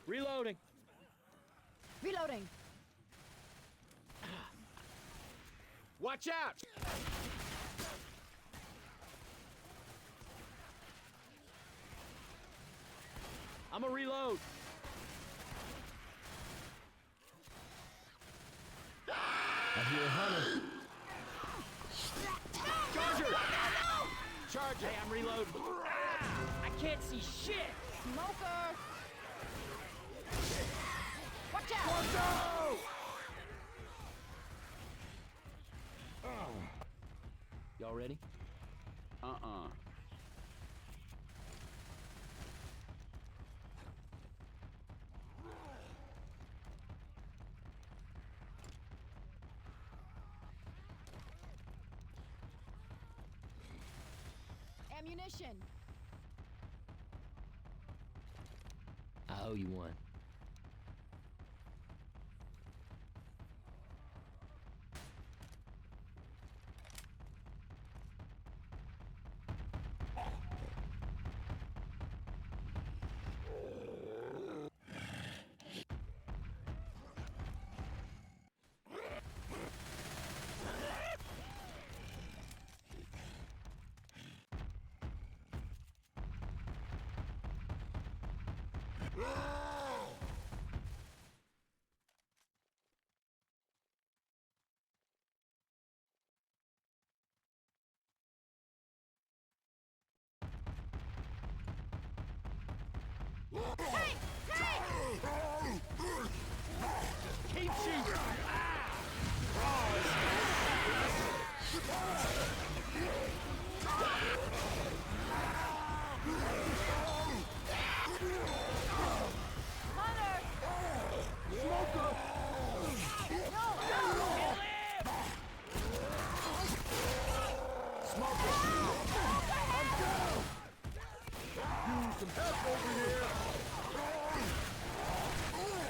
Reloading. Reloading. Watch out! I'm a reload. I hear a hunter. Charger! Charge! Hey, I'm reloading. Ah, I can't see shit. Smoker. Watch out. Y'all ready? Ammunition. I owe you one. Keep shooting!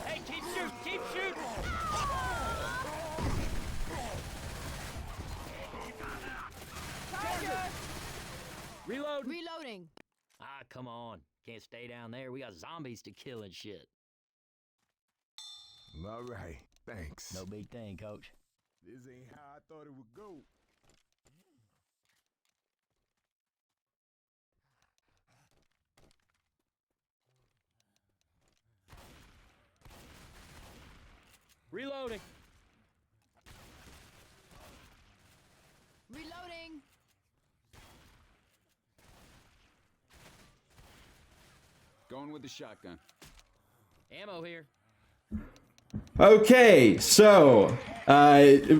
Hey, keep shooting! Keep shooting! Reload! Reloading. Ah, come on. Can't stay down there. We got zombies to kill and shit. All right, thanks. No big thing, coach. This ain't how I thought it would go. Reloading! Reloading. Going with the shotgun. Ammo here. Okay, so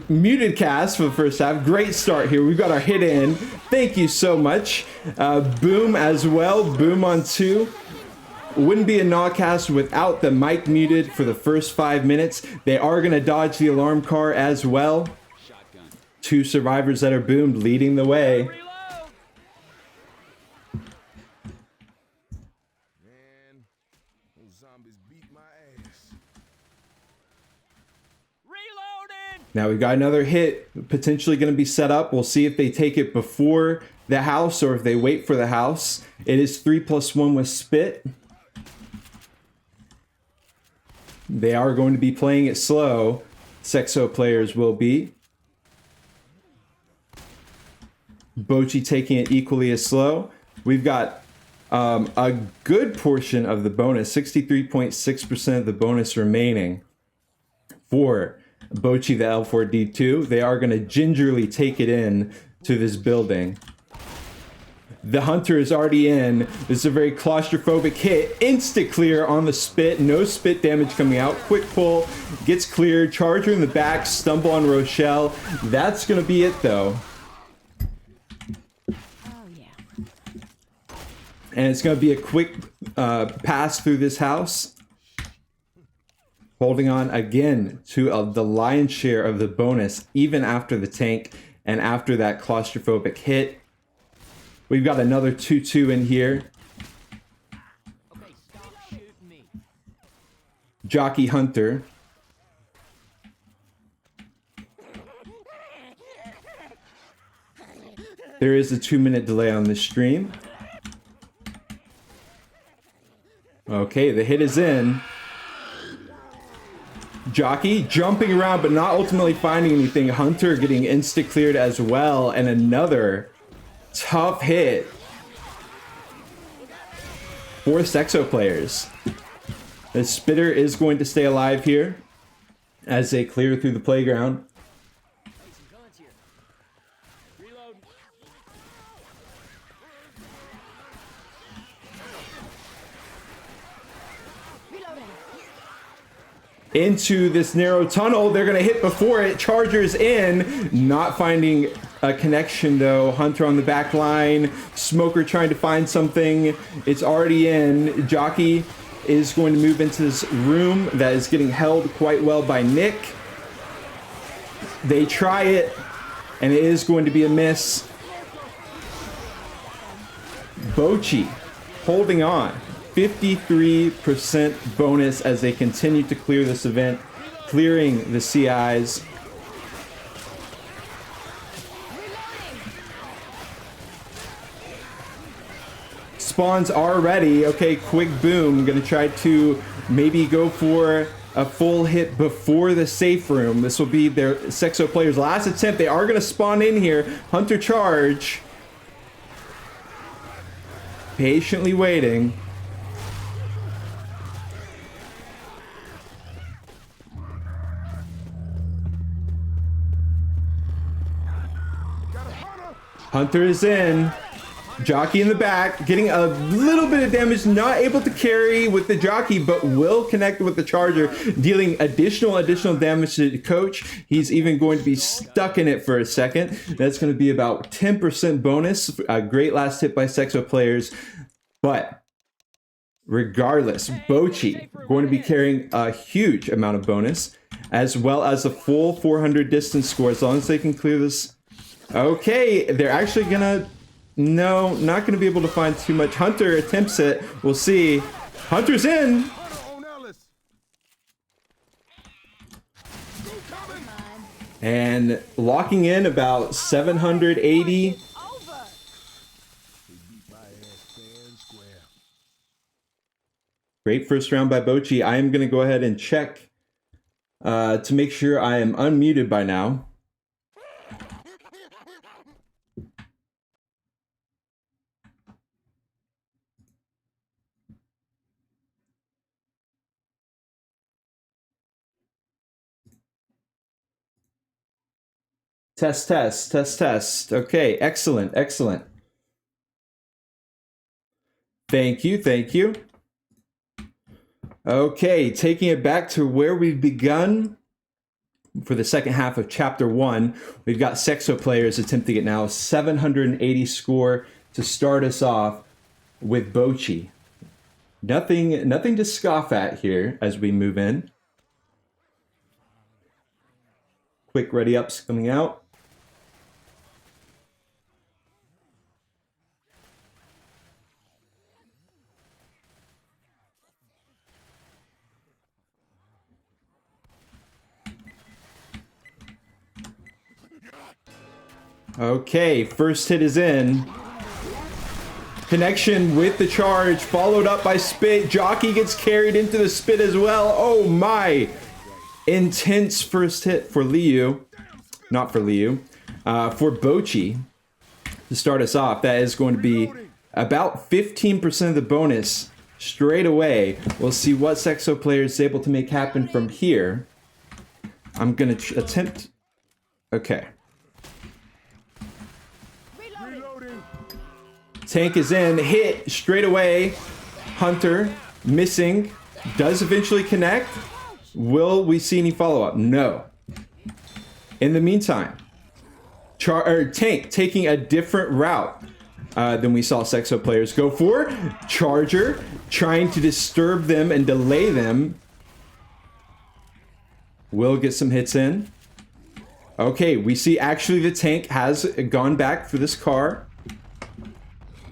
muted cast for the first half. Great start here. We've got our hit in. Thank you so much. Boom as well. Boom on 2. Wouldn't be a Gnawcast without the mic muted for the first 5 minutes. They are going to dodge the alarm car as well. Shotgun. 2 survivors that are boomed leading the way. Reload! Man, those zombies beat my ass. Reloading! Now we've got another hit potentially going to be set up. We'll see if they take it before the house or if they wait for the house. It is 3+1 with spit. They are going to be playing it slow. Sexoplayers will be. Bocchi taking it equally as slow. We've got a good portion of the bonus, 63.6% of the bonus remaining for Bocchi the l4d2. They are going to gingerly take it in to this building. The hunter is already in. This is a very claustrophobic hit. Instant clear on the spit. No spit damage coming out. Quick pull. Gets cleared. Charger in the back. Stumble on Rochelle. That's going to be it, though. Oh, yeah. And it's going to be a quick pass through this house. Holding on again to the lion's share of the bonus, even after the tank and after that claustrophobic hit. We've got another 2-2 in here. Okay, stop shooting me. Jockey Hunter. There is a 2-minute delay on this stream. Okay, the hit is in. Jockey jumping around, but not ultimately finding anything. Hunter getting insta-cleared as well. And another tough hit for Sexoplayers. The Spitter is going to stay alive here as they clear through the playground. Reload. Reloading. Into this narrow tunnel. They're going to hit before it. Chargers in. Not finding a connection, though. Hunter on the back line. Smoker trying to find something. It's already in. Jockey is going to move into this room that is getting held quite well by Nick. They try it, and it is going to be a miss. Bocchi holding on. 53% bonus as they continue to clear this event, clearing the CIs. Spawns are ready. Okay, quick boom. Gonna try to maybe go for a full hit before the safe room. This will be their Sexoplayers' last attempt. They are gonna spawn in here. Hunter charge. Patiently waiting. Hunter is in. Jockey in the back, getting a little bit of damage, not able to carry with the Jockey, but will connect with the Charger, dealing additional damage to the Coach. He's even going to be stuck in it for a second. That's going to be about 10% bonus. A great last hit by Sexoplayers. But regardless, Bocchi going to be carrying a huge amount of bonus, as well as a full 400 distance score, as long as they can clear this. Okay, they're actually gonna... No, not going to be able to find too much. Hunter attempts it. We'll see. Hunter's in. And locking in about 780. Great first round by Bocchi. I am going to go ahead and check to make sure I am unmuted by now. Test. Okay, excellent. Thank you. Okay, taking it back to where we've begun for the second half of Chapter 1. We've got Sexoplayers attempting it now. 780 score to start us off with Bocchi. Nothing to scoff at here as we move in. Quick ready ups coming out. Okay, first hit is in. Connection with the charge, followed up by spit. Jockey gets carried into the spit as well. Oh my! Intense first hit for Liu. Not for Liu. For Bocchi to start us off. That is going to be about 15% of the bonus straight away. We'll see what Sexoplayer is able to make happen from here. I'm going to attempt... Okay. Tank is in, hit straight away. Hunter missing, does eventually connect. Will we see any follow-up? No. In the meantime, Tank taking a different route than we saw Sexoplayers go for. Charger trying to disturb them and delay them. Will get some hits in. Okay, we see actually the Tank has gone back for this car.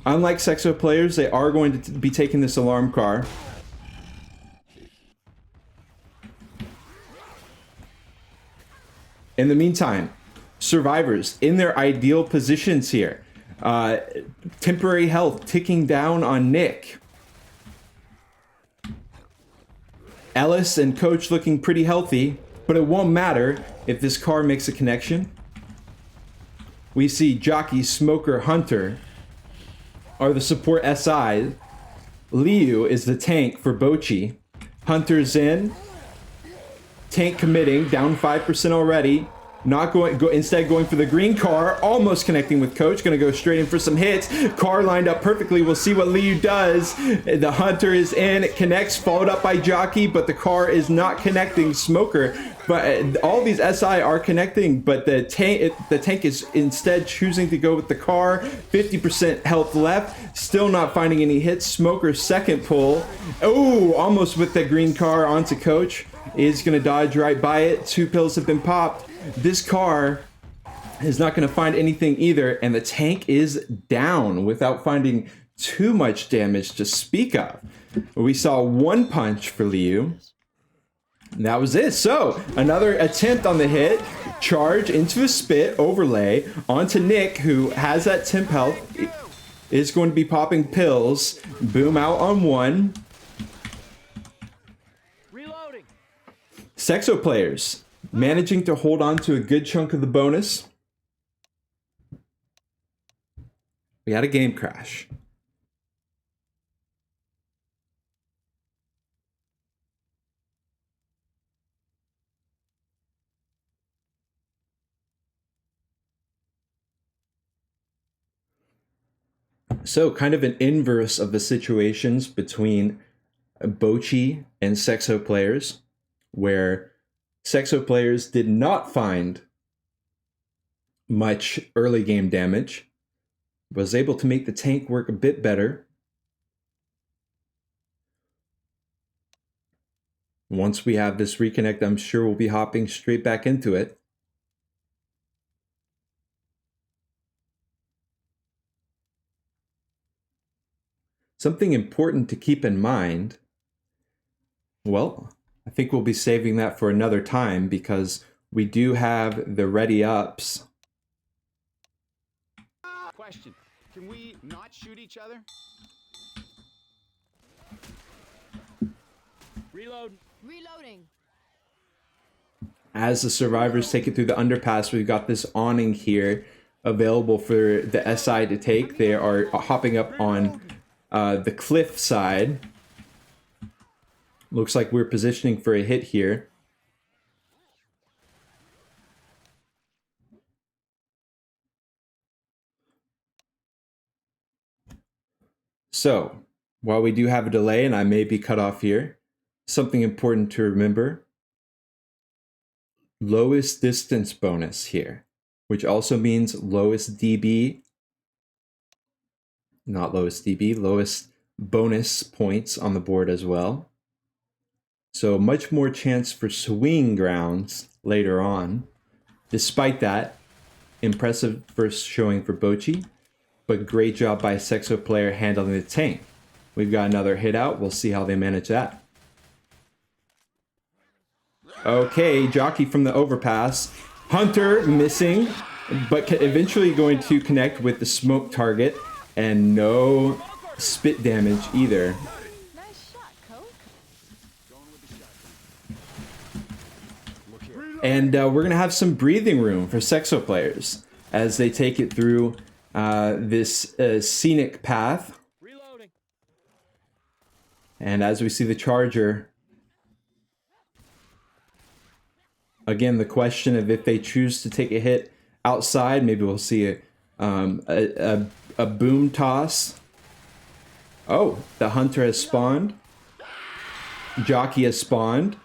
Unlike Sexoplayers, they are going to be taking this alarm car. In the meantime, survivors in their ideal positions here. Temporary health ticking down on Nick. Ellis and Coach looking pretty healthy, but it won't matter if this car makes a connection. We see Jockey, Smoker, Hunter are the support SI. Liu is the tank for Bocchi. Hunter's in. Tank committing, down 5% already. Not going, instead going for the green car, almost connecting with Coach. Gonna go straight in for some hits. Car lined up perfectly. We'll see what Liu does. The Hunter is in, it connects, followed up by Jockey, but the car is not connecting. Smoker, but all these SI are connecting, but the tank is instead choosing to go with the car. 50% health left, still not finding any hits. Smoker second pull. Oh, almost with the green car onto Coach. Is gonna dodge right by it. 2 pills have been popped. This car is not going to find anything either, and the tank is down without finding too much damage to speak of. We saw 1 punch for Liu. And that was it. So, another attempt on the hit. Charge into a spit, overlay, onto Nick, who has that temp health, is going to be popping pills. Boom out on 1. Reloading. Sexoplayers managing to hold on to a good chunk of the bonus. We had a game crash. So kind of an inverse of the situations between Bocchi and Sexoplayers, where Sexoplayers did not find much early game damage, was able to make the tank work a bit better. Once we have this reconnect, I'm sure we'll be hopping straight back into it. Something important to keep in mind, well, I think we'll be saving that for another time because we do have the ready ups. Question. Can we not shoot each other? Reload. Reloading. As the survivors take it through the underpass, we've got this awning here available for the SI to take. They are hopping up on the cliff side. Looks like we're positioning for a hit here. So, while we do have a delay and I may be cut off here, something important to remember. Lowest distance bonus here, which also means lowest DB. Not lowest DB, lowest bonus points on the board as well. So much more chance for swing grounds later on. Despite that, impressive first showing for Bocchi, but great job by Sexoplayer handling the tank. We've got another hit out. We'll see how they manage that. Okay, Jockey from the overpass. Hunter missing, but eventually going to connect with the smoke target, and no spit damage either. Nice shot, Coach. And we're going to have some breathing room for Sexoplayers as they take it through this scenic path. Reloading. And as we see the Charger, again, the question of if they choose to take a hit outside, maybe we'll see a boom toss. Oh, the Hunter has spawned. Jockey has spawned.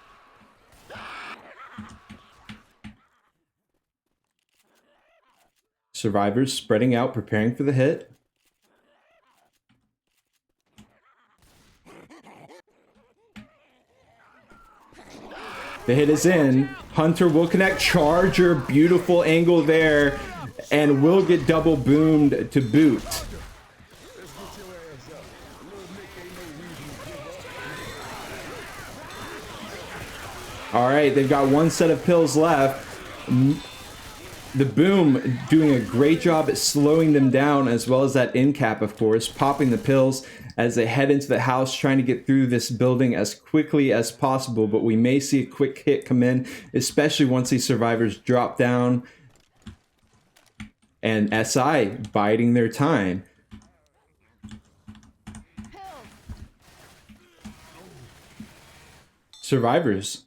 Survivors spreading out, preparing for the hit. The hit is in. Hunter will connect. Charger, beautiful angle there, and will get double boomed to boot. All right, they've got one set of pills left. The boom doing a great job at slowing them down, as well as that end cap, of course, popping the pills as they head into the house, trying to get through this building as quickly as possible. But we may see a quick hit come in, especially once these survivors drop down. And SI biding their time. Survivors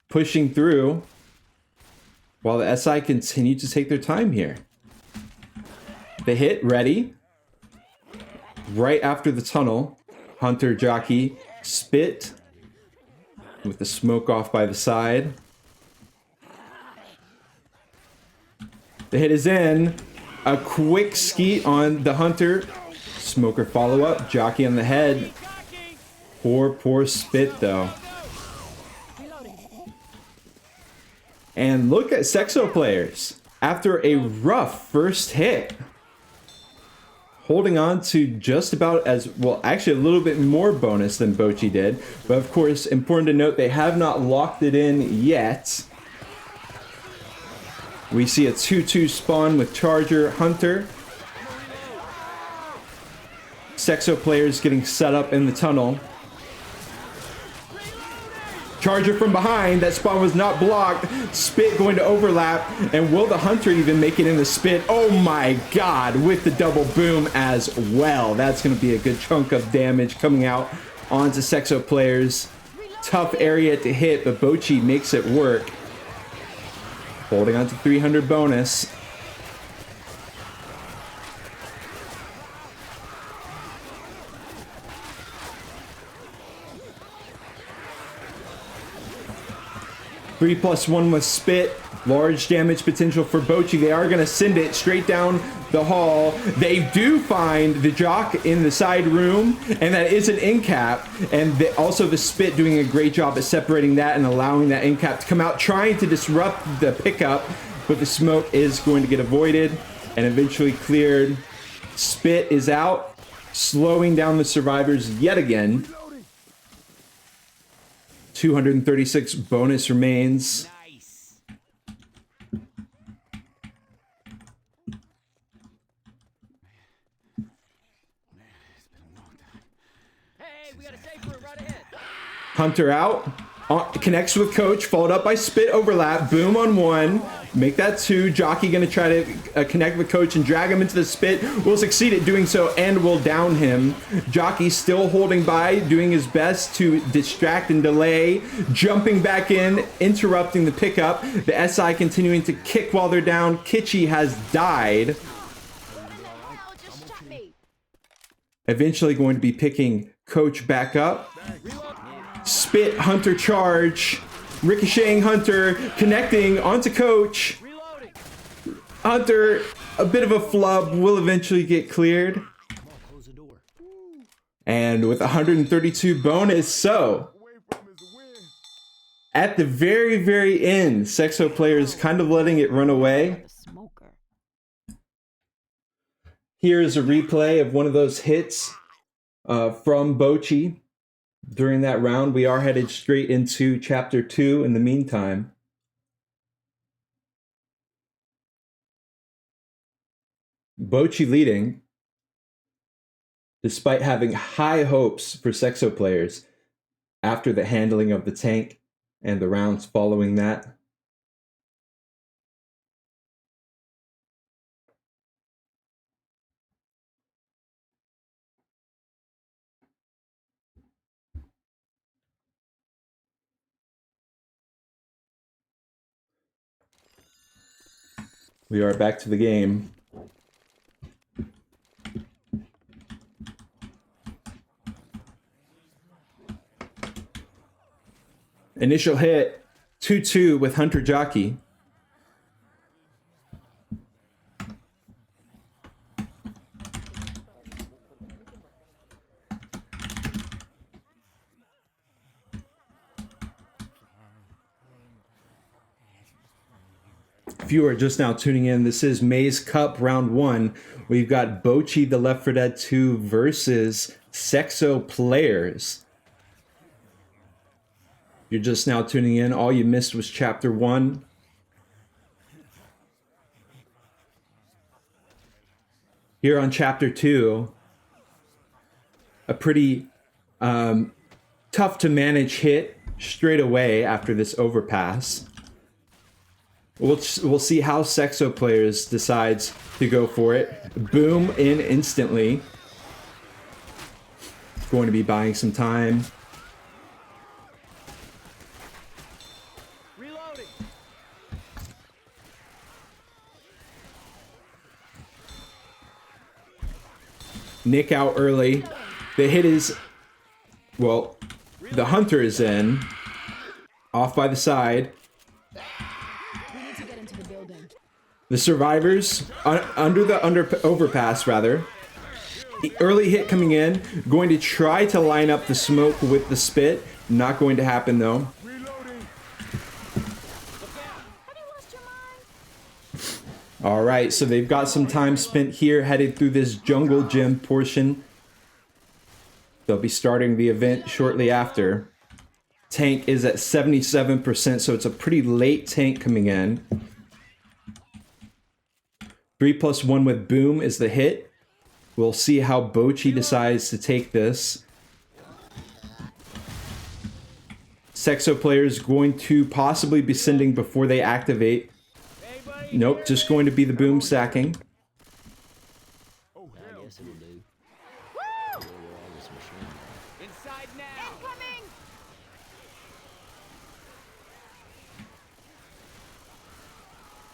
pushing through while the SI continue to take their time here. The hit ready. Right after the tunnel, Hunter, Jockey, spit with the smoke off by the side. The hit is in. A quick skeet on the Hunter. Smoker follow-up. Jockey on the head. Poor spit, though. And look at Sexoplayers. After a rough first hit. Holding on to just about as, well, actually a little bit more bonus than Bocchi did. But of course, important to note, they have not locked it in yet. We see a 2-2 spawn with Charger, Hunter. Sexoplayers getting set up in the tunnel. Charger from behind. That spawn was not blocked. Spit going to overlap. And will the Hunter even make it in the spit? Oh my god, with the double boom as well. That's going to be a good chunk of damage coming out onto Sexoplayers. Tough area to hit, but Bocchi makes it work. Holding on to 300 bonus. Three plus one with spit. Large damage potential for Bocchi. They are going to send it straight down the hall. They do find the Jock in the side room, and that is an end cap. And also the spit doing a great job at separating that and allowing that end cap to come out, trying to disrupt the pickup. But the smoke is going to get avoided and eventually cleared. Spit is out, slowing down the survivors yet again. 236 bonus remains. Nice. Hey, we got a safe room right ahead. Hunter out. Connects with Coach, followed up by Spit overlap. Boom on one. Make that two. Jockey going to try to connect with Coach and drag him into the spit. Will succeed at doing so and will down him. Jockey still holding by, doing his best to distract and delay. Jumping back in, interrupting the pickup. The SI continuing to kick while they're down. Kitschy has died. Eventually going to be picking Coach back up. Spit, Hunter charge. Ricocheting Hunter, connecting onto Coach. Reloading. Hunter, a bit of a flub, will eventually get cleared. Close the door. And with 132 bonus, so at the very, very end, Sexoplayers kind of letting it run away. Smoker. Here is a replay of one of those hits from Bocchi. During that round, we are headed straight into Chapter 2 in the meantime. Bocchi leading, despite having high hopes for Sexoplayers after the handling of the tank and the rounds following that. We are back to the game. Initial hit, 2-2 with Hunter Jockey. If you are just now tuning in, this is Mase Cup Round 1. We've got Bocchi, the l4d2 versus Sexoplayers. If you're just now tuning in, all you missed was Chapter 1. Here on Chapter 2, a pretty tough to manage hit straight away after this overpass. We'll see how Sexoplayers decides to go for it. Boom in instantly. Going to be buying some time. Reloading. Nick out early. The hit is, well, the hunter is in. Off by the side. We need to get into the building. The survivors, under the overpass rather. Early hit coming in. Going to try to line up the smoke with the spit. Not going to happen though. Alright, so they've got some time spent here, headed through this jungle gym portion. They'll be starting the event shortly after. Tank is at 77%, so it's a pretty late tank coming in. 3+1 with Boom is the hit. We'll see how Bocchi decides to take this. Sexoplayer is going to possibly be sending before they activate. Nope, just going to be the boom stacking. I guess it'll do. Inside now. Incoming!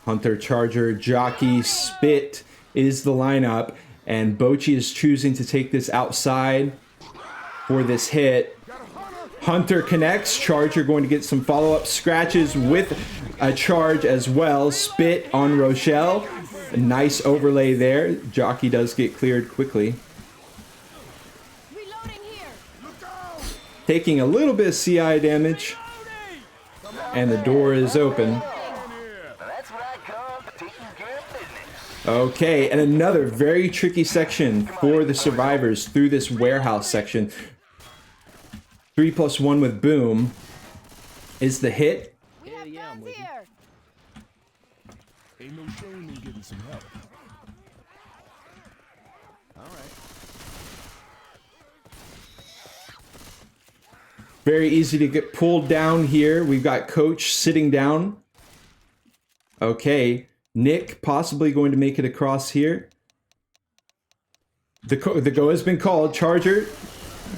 Hunter, Charger, Jockey, Spit is the lineup. And Bocchi is choosing to take this outside for this hit. Hunter connects. Charger going to get some follow-up scratches with a charge as well. Spit on Rochelle. A nice overlay there. Jockey does get cleared quickly. Reloading here. Taking a little bit of CI damage. And the door is open. Okay, and another very tricky section for the survivors through this warehouse section. 3+1 with Boom is the hit. We have guns here. Ain't no shame in getting some help. Very easy to get pulled down here. We've got Coach sitting down. Okay, Nick possibly going to make it across here. The go has been called. Charger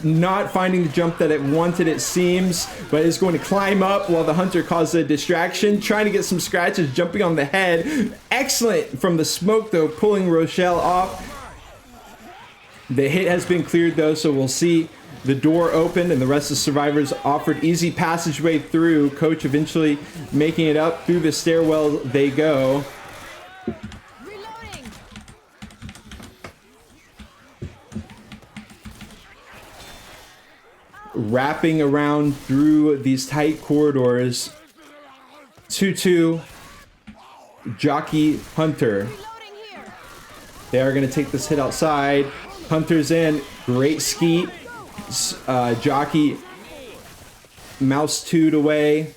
not finding the jump that it wanted, it seems, but is going to climb up while the hunter causes a distraction, trying to get some scratches, jumping on the head. Excellent from the smoke though, pulling Rochelle off. The hit has been cleared though, so we'll see the door open and the rest of the survivors offered easy passageway through. Coach eventually making it up through the stairwell they go. Reloading. Wrapping around through these tight corridors. 2-2. Jockey, Hunter. Reloading here. They are going to take this hit outside. Hunter's in. Great skeet. Jockey mouse 2'd away.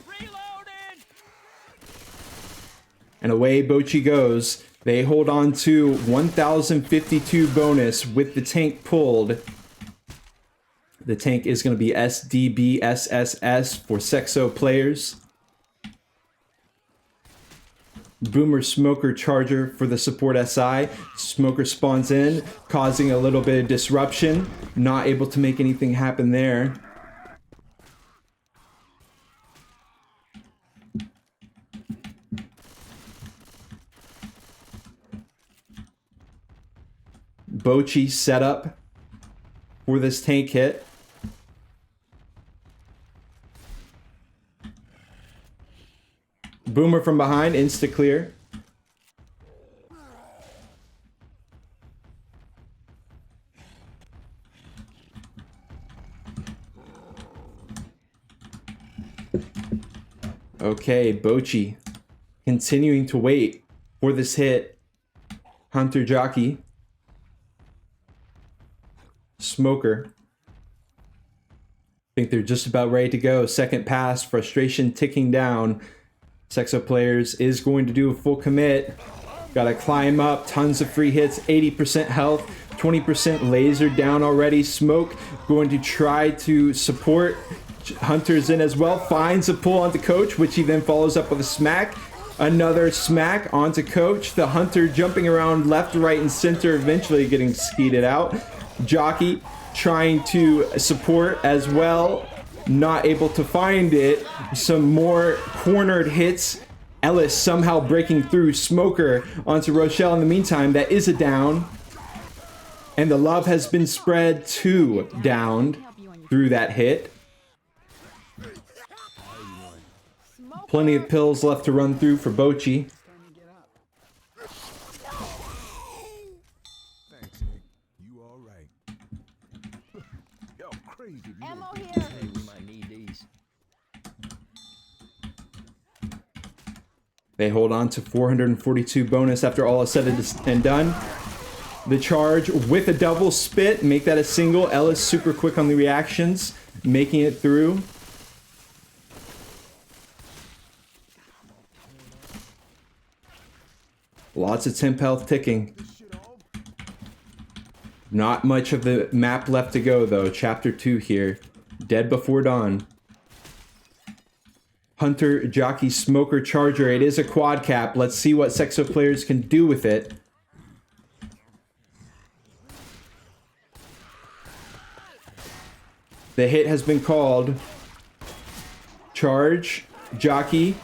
Reloading. And away Bocchi goes. They hold on to 1052 bonus with the tank pulled. The tank is going to be SDBSSS for Sexoplayers. Boomer, Smoker, Charger for the support SI. Smoker spawns in, causing a little bit of disruption. Not able to make anything happen there. Bocchi set up for this tank hit. Boomer from behind, insta clear. Okay, Bocchi continuing to wait for this hit. Hunter, Jockey. Smoker. I think they're just about ready to go. Second pass, frustration ticking down. Sexoplayers is going to do a full commit. Gotta climb up, tons of free hits, 80% health, 20% laser down already. Smoke going to try to support. Hunter's in as well, finds a pull onto Coach, which he then follows up with a smack. Another smack onto Coach. The Hunter jumping around left, right, and center, eventually getting skeeted out. Jockey trying to support as well, not able to find it. Some more cornered hits. Ellis somehow breaking through. Smoker onto Rochelle in the meantime. That is a down. And the love has been spread to downed through that hit. Plenty of pills left to run through for Bocchi. Thanks, Nick. You all right? Yo, crazy. Ammo here. Hey, we might need these. They hold on to 442 bonus after all is said and done. The charge with a double spit, make that a single. Ellis super quick on the reactions, making it through. Lots of temp health ticking. Not much of the map left to go though. Chapter 2 here. Dead before dawn. Hunter, Jockey, Smoker, Charger. It is a quad cap. Let's see what Sexoplayers can do with it. The hit has been called. Charge, Jockey.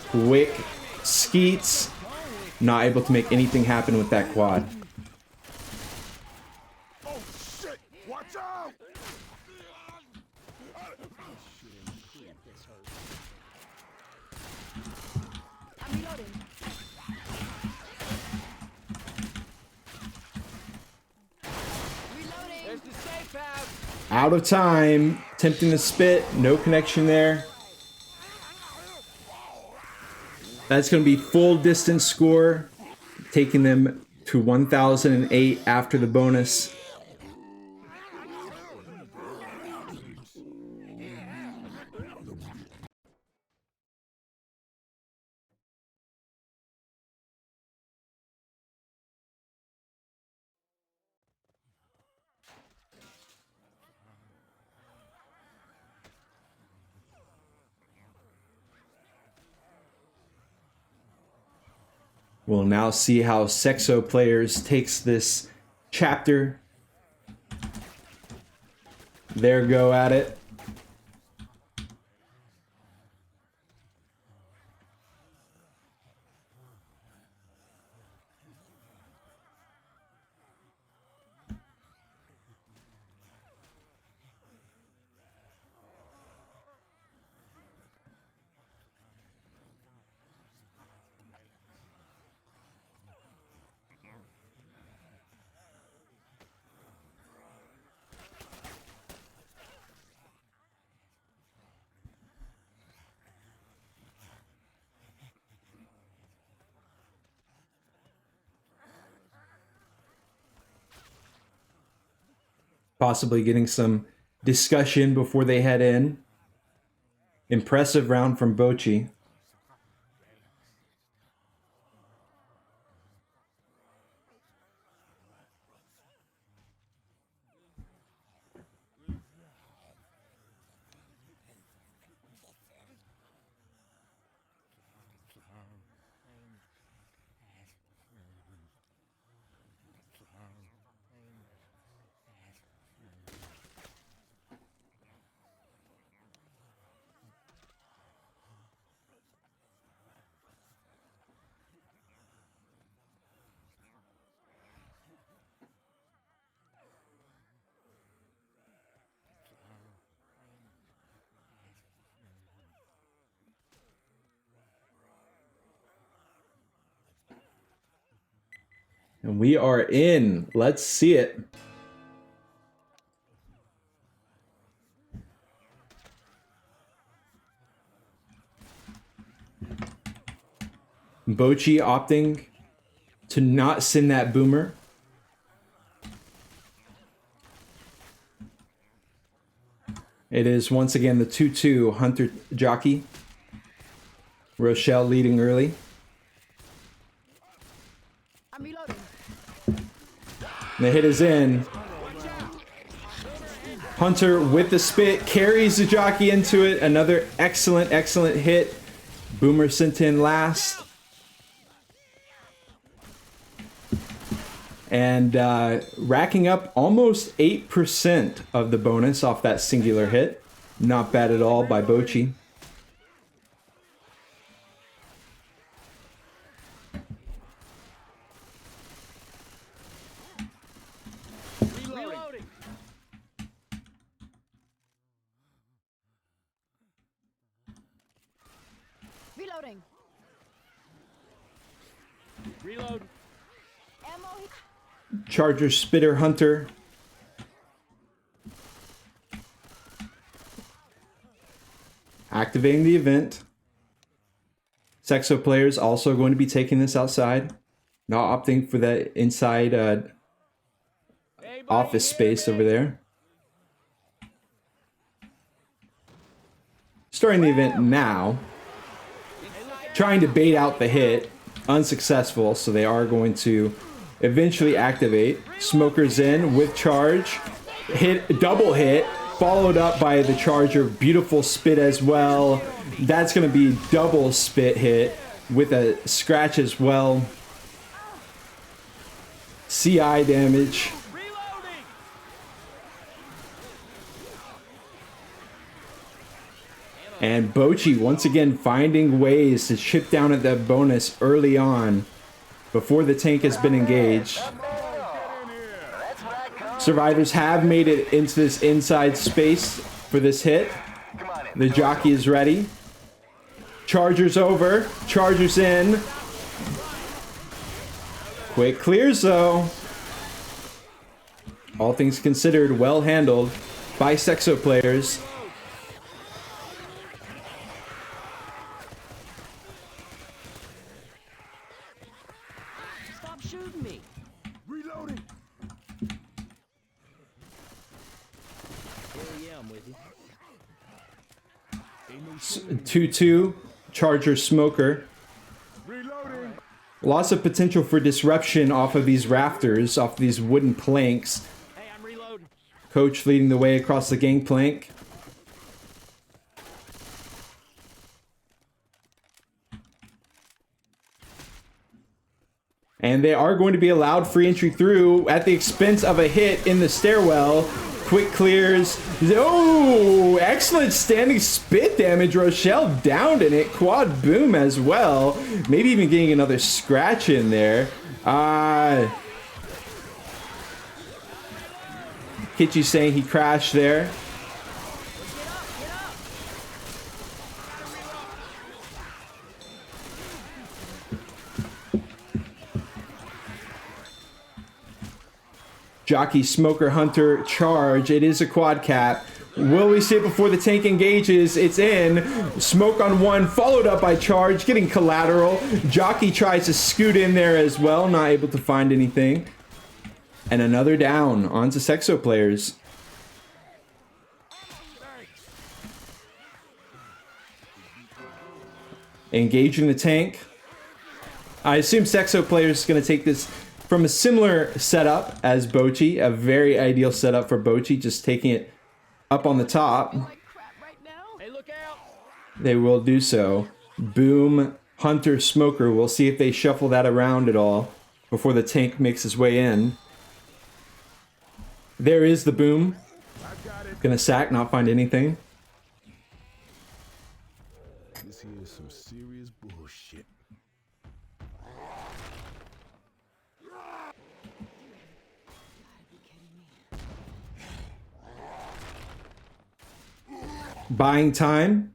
Quick skeets. Not able to make anything happen with that quad. Oh, shit! Watch out! I'm reloading. Reloading. There's the safe house. Out of time. Attempting to spit. No connection there. That's going to be full distance score. Taking them to 1008 after the bonus. We'll now see how Sexoplayers takes this chapter. Their go at it. Possibly getting some discussion before they head in. Impressive round from Bocchi. And we are in. Let's see it. Bocchi opting to not send that boomer. It is once again the 2-2 Hunter Jockey. Rochelle leading early. I'm reloading. And the hit is in. Hunter with the spit carries the jockey into it. Another excellent, excellent hit. Boomer sent in last. And racking up almost 8% of the bonus off that singular hit. Not bad at all by Bocchi. Reloading. Reloading. Reload. Ammo. Charger, Spitter, Hunter. Activating the event. Sexoplayer is also going to be taking this outside. Not opting for that inside Hey, buddy, office space over there. Starting the event now. Trying to bait out the hit. Unsuccessful, so they are going to eventually activate. Smoker's in with charge. Hit, double hit. Followed up by the charger. Beautiful spit as well. That's going to be double spit hit with a scratch as well. CI damage. Reloading. And Bocchi once again finding ways to chip down at that bonus early on before the tank has been engaged. Survivors have made it into this inside space for this hit. The jockey is ready. Charger's over. Charger's in. Quick clears though. All things considered, well handled by Sexoplayers. Stop shooting me. Reloading. Yeah, I'm with you. 2-2. Charger, Smoker. Reloading. Lots of potential for disruption off of these rafters, off these wooden planks. Hey, I'm reloading. Coach leading the way across the gangplank. And they are going to be allowed free entry through at the expense of a hit in the stairwell. Quick clears. Oh, excellent standing spit damage. Rochelle downed in it. Quad boom as well. Maybe even getting another scratch in there. Kitchy saying he crashed there. Jockey, Smoker, Hunter, charge. It is a quad cap. Will we see it before the tank engages? It's in. Smoke on one, followed up by charge, getting collateral. Jockey tries to scoot in there as well, not able to find anything. And another down onto Sexoplayers. Engaging the tank. I assume Sexoplayers is going to take this from a similar setup as Bocchi, a very ideal setup for Bocchi, just taking it up on the top. Like crap right now. Hey, look out. They will do so. Boom, Hunter, Smoker. We'll see if they shuffle that around at all before the tank makes his way in. There is the boom. Gonna sack, not find anything. This here is some serious bullshit. Buying time.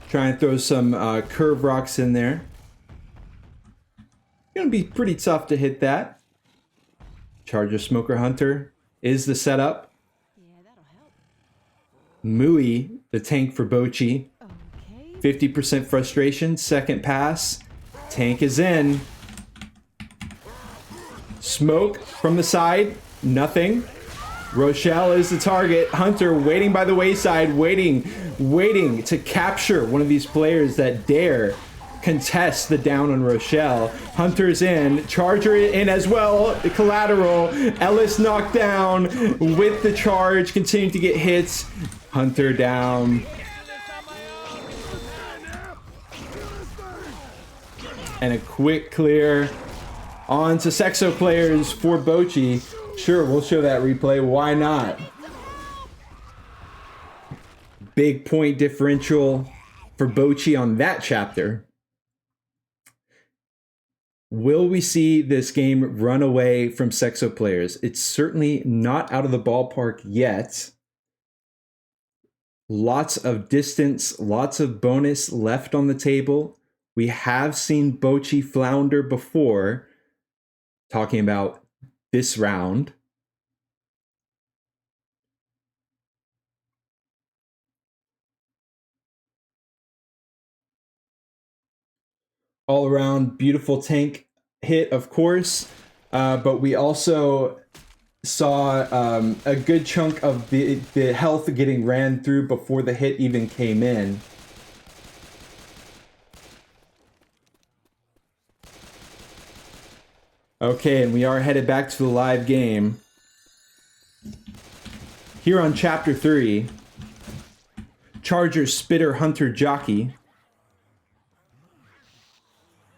Try and throw some curve rocks in there. Gonna be pretty tough to hit that. Charger, Smoker, Hunter is the setup. Yeah, that'll help. Mui, the tank for Bocchi. Okay. 50% frustration. Second pass. Tank is in. Smoke from the side. Nothing. Rochelle is the target. Hunter waiting by the wayside, waiting to capture one of these players that dare contests the down on Rochelle. Hunter's in, Charger in as well, collateral. Ellis knocked down with the charge, continuing to get hits. Hunter down. And a quick clear on to Sexoplayers for Bocchi. Sure, we'll show that replay. Why not? Big point differential for Bocchi on that chapter. Will we see this game run away from Sexoplayers? It's certainly not out of the ballpark yet. Lots of distance, lots of bonus left on the table. We have seen Bocchi flounder before, talking about this round. All around beautiful tank hit, of course, but we also saw a good chunk of the health getting ran through before the hit even came in. Okay, and we are headed back to the live game. Here on Chapter 3, Charger, Spitter, Hunter, Jockey.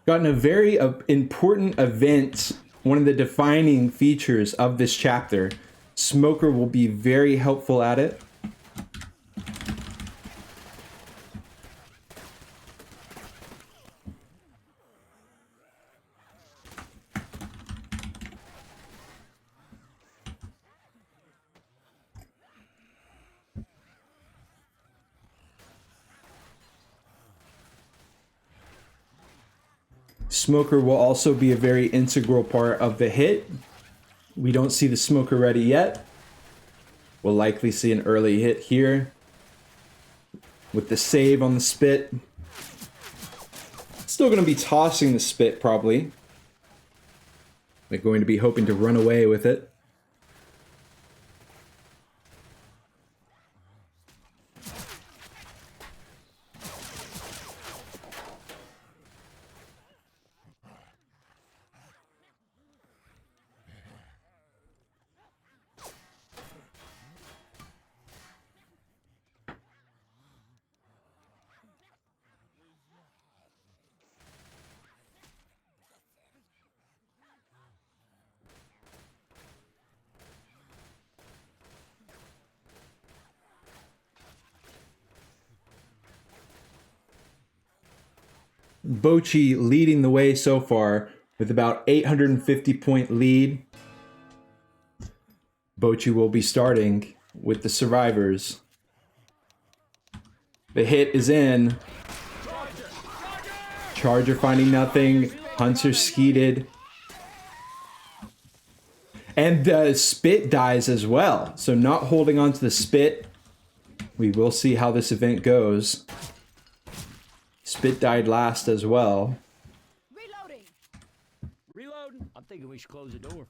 Gotten a very important event, one of the defining features of this chapter. Smoker will be very helpful at it. Smoker will also be a very integral part of the hit. We don't see the Smoker ready yet. We'll likely see an early hit here with the save on the spit. Still going to be tossing the spit probably. They're going to be hoping to run away with it. Bocchi leading the way so far with about 850 point lead. Bocchi will be starting with the survivors. The hit is in. Charger finding nothing. Hunter skeeted. And the spit dies as well. So not holding on to the spit. We will see how this event goes. Spit died last as well. Reloading. Reloading. I'm thinking we should close the door.